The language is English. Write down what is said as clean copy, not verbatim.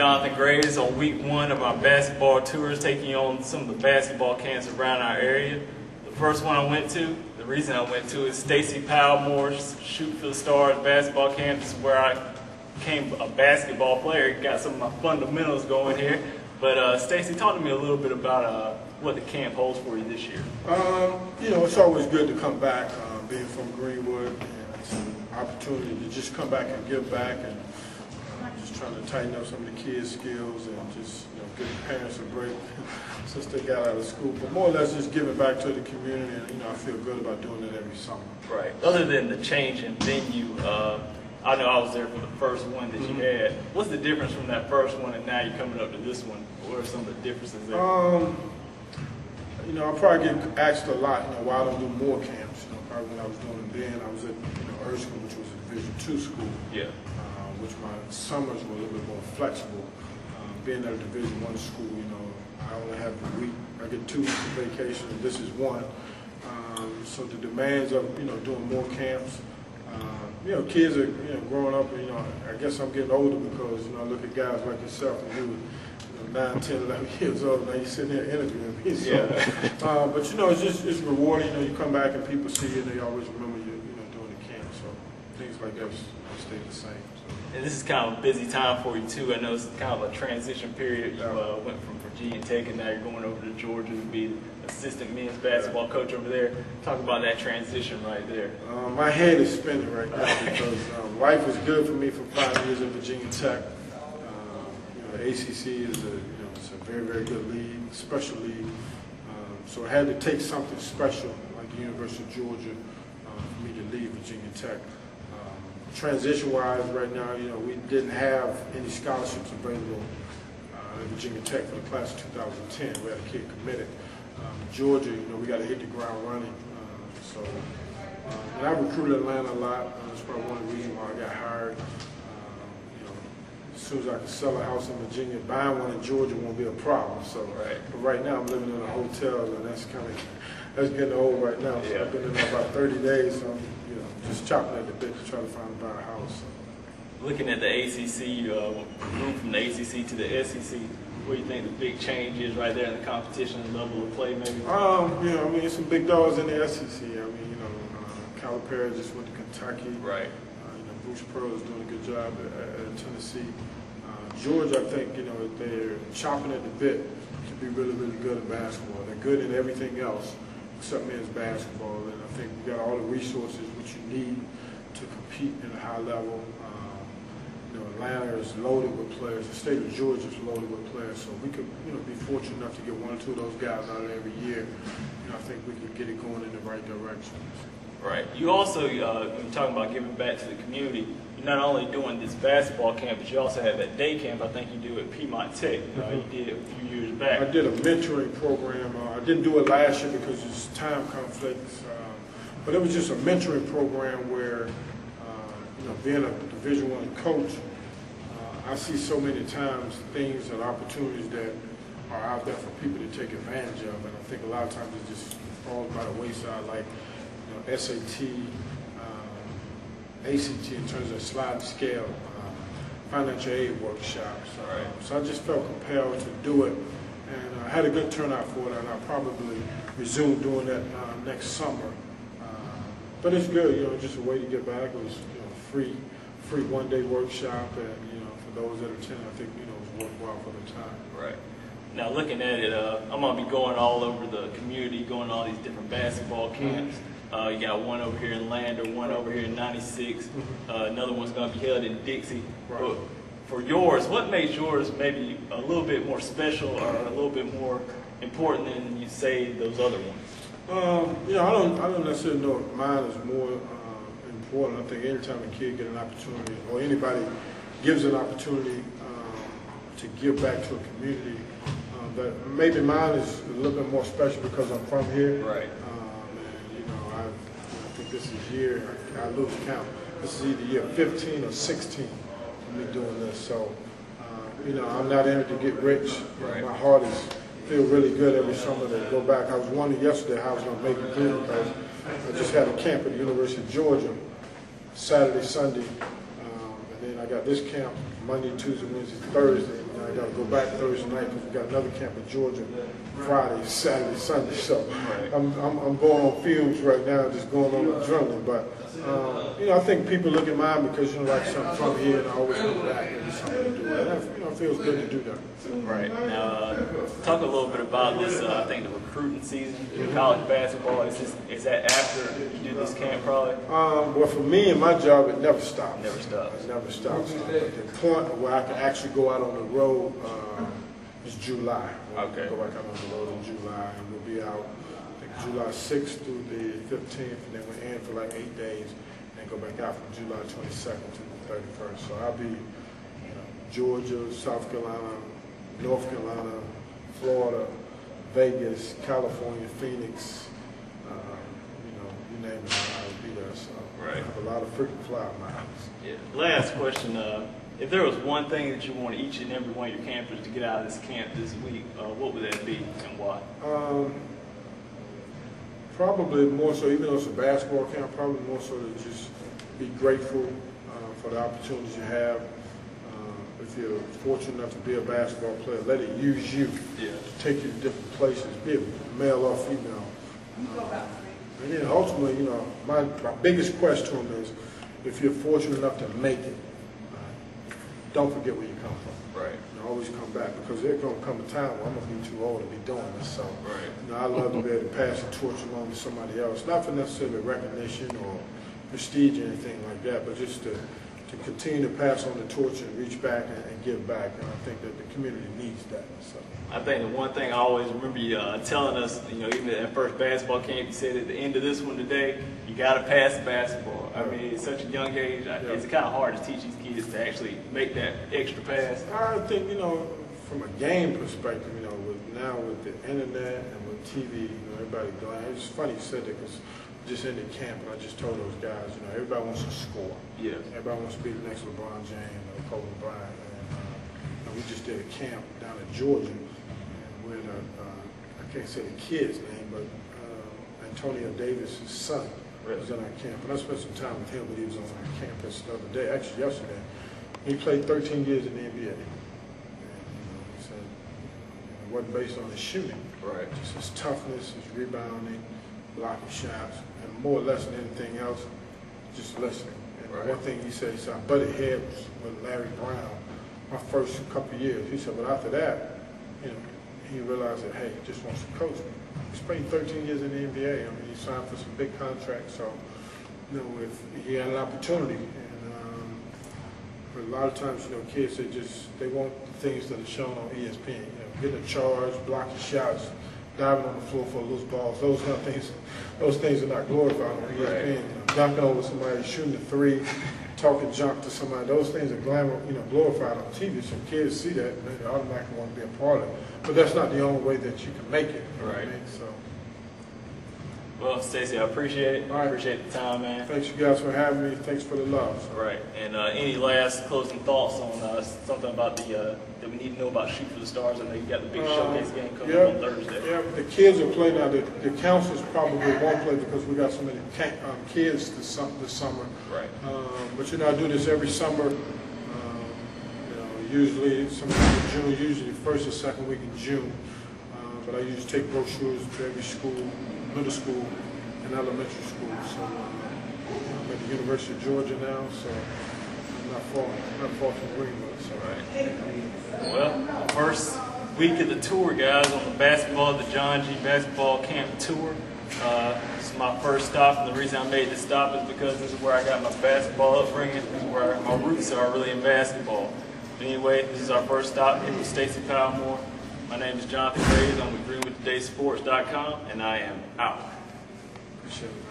Jonathan Graves on week 1 of our basketball tours, taking you on some of the basketball camps around our area. The first one I went to, the reason I went to is Stacey Palmore's Shoot for the Stars basketball camp. This is where I became a basketball player, got some of my fundamentals going here. But Stacey, talk to me a little bit about what the camp holds for you this year. You know, it's always good to come back, being from Greenwood, and it's an opportunity to just come back and give back, and just trying to tighten up some of the kids' skills and just give the parents a break since they got out of school. But more or less just giving back to the community, and I feel good about doing it every summer. Right. Other than the change in venue, I know I was there for the first one that you had. What's the difference from that first one and now you're coming up to this one? What are some of the differences there? You know, I probably get asked a lot, why I don't do more camps. Probably when I was doing them then, I was at Erskine, which was a Division II school. Yeah. Which my summers were a little bit more flexible. Being at a Division I school, I only have a week. I get 2 weeks of vacation, and this is 1. So the demands of doing more camps. Kids are growing up, and I guess I'm getting older because I look at guys like yourself, and you were 9, 10, 11 years old, now you're sitting here interviewing me. So, yeah. But it's rewarding. You come back and people see you, and they always remember you, doing the camp. So things like that stay the same. So. And this is kind of a busy time for you too. I know it's kind of a transition period. You went from Virginia Tech, and now you're going over to Georgia to be assistant men's basketball coach over there. Talk about that transition right there. My head is spinning right now because life was good for me for 5 years at Virginia Tech. The ACC is it's a very, very good league, special league. So I had to take something special like the University of Georgia for me to leave Virginia Tech. Transition-wise, right now, we didn't have any scholarships available at Virginia Tech for the class of 2010. We had a kid committed. Georgia, we got to hit the ground running. And I recruited Atlanta a lot. That's probably one of the reasons why I got hired. As soon as I can sell a house in Virginia, buying one in Georgia won't be a problem. So, but right now I'm living in a hotel, and that's getting old right now. So I've been in there about 30 days. So I'm just chopping at the bit to try to buy a house. Looking at the ACC, moved from the ACC to the SEC. What do you think the big change is right there in the competition and level of play, maybe? There's some big dogs in the SEC. Calipari just went to Kentucky. Right. Bruce Pearl is doing a good job at Tennessee. Georgia, I think, they're chopping at the bit to be really, really good at basketball. They're good in everything else except men's basketball, and I think we got all the resources which you need to compete at a high level. Atlanta is loaded with players. The state of Georgia is loaded with players, so we could, be fortunate enough to get 1 or 2 of those guys out of every year. I think we could get it going in the right direction. Right. You also, you're talking about giving back to the community. You're not only doing this basketball camp, but you also have that day camp I think you do at Piedmont Tech. You did it a few years back. I did a mentoring program. I didn't do it last year because it's time conflicts. But it was just a mentoring program where, being a Division I coach, I see so many times things and opportunities that are out there for people to take advantage of. And I think a lot of times it just falls by the wayside, like SAT, ACT in terms of sliding scale, financial aid workshops. So I just felt compelled to do it, and I had a good turnout for it, and I'll probably resume doing that next summer. But it's good, just a way to get back. It was free 1-day workshop, and for those that attend, I think it was worthwhile for the time. Right. Now looking at it, I'm gonna be going all over the community, going to all these different basketball camps. You got one over here in Lander, one over here in 96. Another one's going to be held in Dixie. But for yours, what made yours maybe a little bit more special or a little bit more important than you say those other ones? I don't necessarily know if mine is more important. I think anytime a kid gets an opportunity, or anybody gives an opportunity to give back to a community, but maybe mine is a little bit more special because I'm from here. Right. I think this is year, I lose count. This is either year 15 or 16 for me doing this. So, I'm not in it to get rich. My heart is feel really good every summer to go back. I was wondering yesterday how I was going to make it through because I just had a camp at the University of Georgia, Saturday, Sunday, and then I got this camp Monday, Tuesday, Wednesday, Thursday, and and I got to go back Thursday night because we got another camp in Georgia Friday, Saturday, Sunday. So I'm going on fumes right now, just going on adrenaline. But you know, I think people look at mine because, you know, like I'm from here and I always come back and something to do. And you know, it feels good to do that. Right. Now, talk a little bit about this, I think the recruiting season in college basketball. Is that after you do this camp probably? Well, for me and my job, it never stops. Never stops. It never stops. The point where I can actually go out on the road is July. Okay. We'll go back out on the road in July, and we'll be out, I think, July 6th through the 15th, and then we're in for like 8 days, and go back out from July 22nd to the 31st. So I'll be Georgia, South Carolina, North Carolina, Florida, Vegas, California, Phoenix, you know, you name it, I'll be there. So I have a lot of frequent flyer miles. Yeah. Last question. If there was one thing that you want each and every one of your campers to get out of this camp this week, what would that be and why? Probably more so, even though it's a basketball camp, probably more so to just be grateful for the opportunities you have. If you're fortunate enough to be a basketball player, let it use you to take you to different places, be it male or female. And then ultimately, you know, my biggest question to them is, if you're fortunate enough to make it, don't forget where you come from. Right. You know, always come back, because there's going to come a time where I'm going to be too old to be doing this. So, you know, I love to be able to pass the torch along to somebody else, not for necessarily recognition or prestige or anything like that, but just to continue to pass on the torch and reach back and give back. And I think that the community needs that. So I think the one thing I always remember you telling us, you know, even at first basketball camp, you said at the end of this one today, you got to pass basketball. I mean, at such a young age, it's kind of hard to teach these kids to actually make that extra pass. I think, you know, from a game perspective, you know, now with the internet and with TV, you know, everybody going. It's funny you said that, because just in the camp, and I just told those guys, you know, everybody wants to score. Yeah. Everybody wants to be the next LeBron James or Kobe Bryant. And we just did a camp down in Georgia, with I can't say the kid's name, but Antonio Davis' son was in our camp. And I spent some time with him when he was on our campus the other day, actually yesterday. He played 13 years in the NBA. And, you know, he said it wasn't based on his shooting. Right. Just his toughness, his rebounding, blocking shots, and more or less than anything else, just listening. And one thing he said, I butted heads with Larry Brown my first couple of years. He said, but after that, you know, he realized that, hey, he just wants to coach me. He's played 13 years in the NBA. I mean, he signed for some big contracts, so, you know, if he had an opportunity. And but a lot of times, you know, kids, they want the things that are shown on ESPN. You know, getting a charge, blocking shots, diving on the floor for loose balls. Those kind of things, those things are not glorified on ESPN. You know, dunking over somebody, shooting a three, talking junk to somebody. Those things are glorified on TV. So kids see that, and they automatically want to be a part of it. But that's not the only way that you can make it. You know what I mean? So. Well, Stacey, I appreciate it. I appreciate the time, man. Thanks you guys for having me. Thanks for the love. All right. And any last closing thoughts on something about that we need to know about Shoot for the Stars? I know you got the big showcase game coming up on Thursday. Yeah, the kids are playing now. The councils probably won't play because we got so many kids this summer. Right. But you know, I do this every summer. Usually, sometime in June, usually the first or second week in June. But I usually take brochures to every school, middle school and elementary school. So I'm at the University of Georgia now, so I'm not far from Greenwood. So. Well, first week of the tour, guys, on the John G. Basketball Camp Tour. This is my first stop, and the reason I made this stop is because this is where I got my basketball upbringing. This is where my roots are really in basketball. Anyway, this is our first stop here with Stacey Palmore. My name is Jonathan Graves. I'm with GreenwoodTodaySports.com, and I am out. Appreciate it.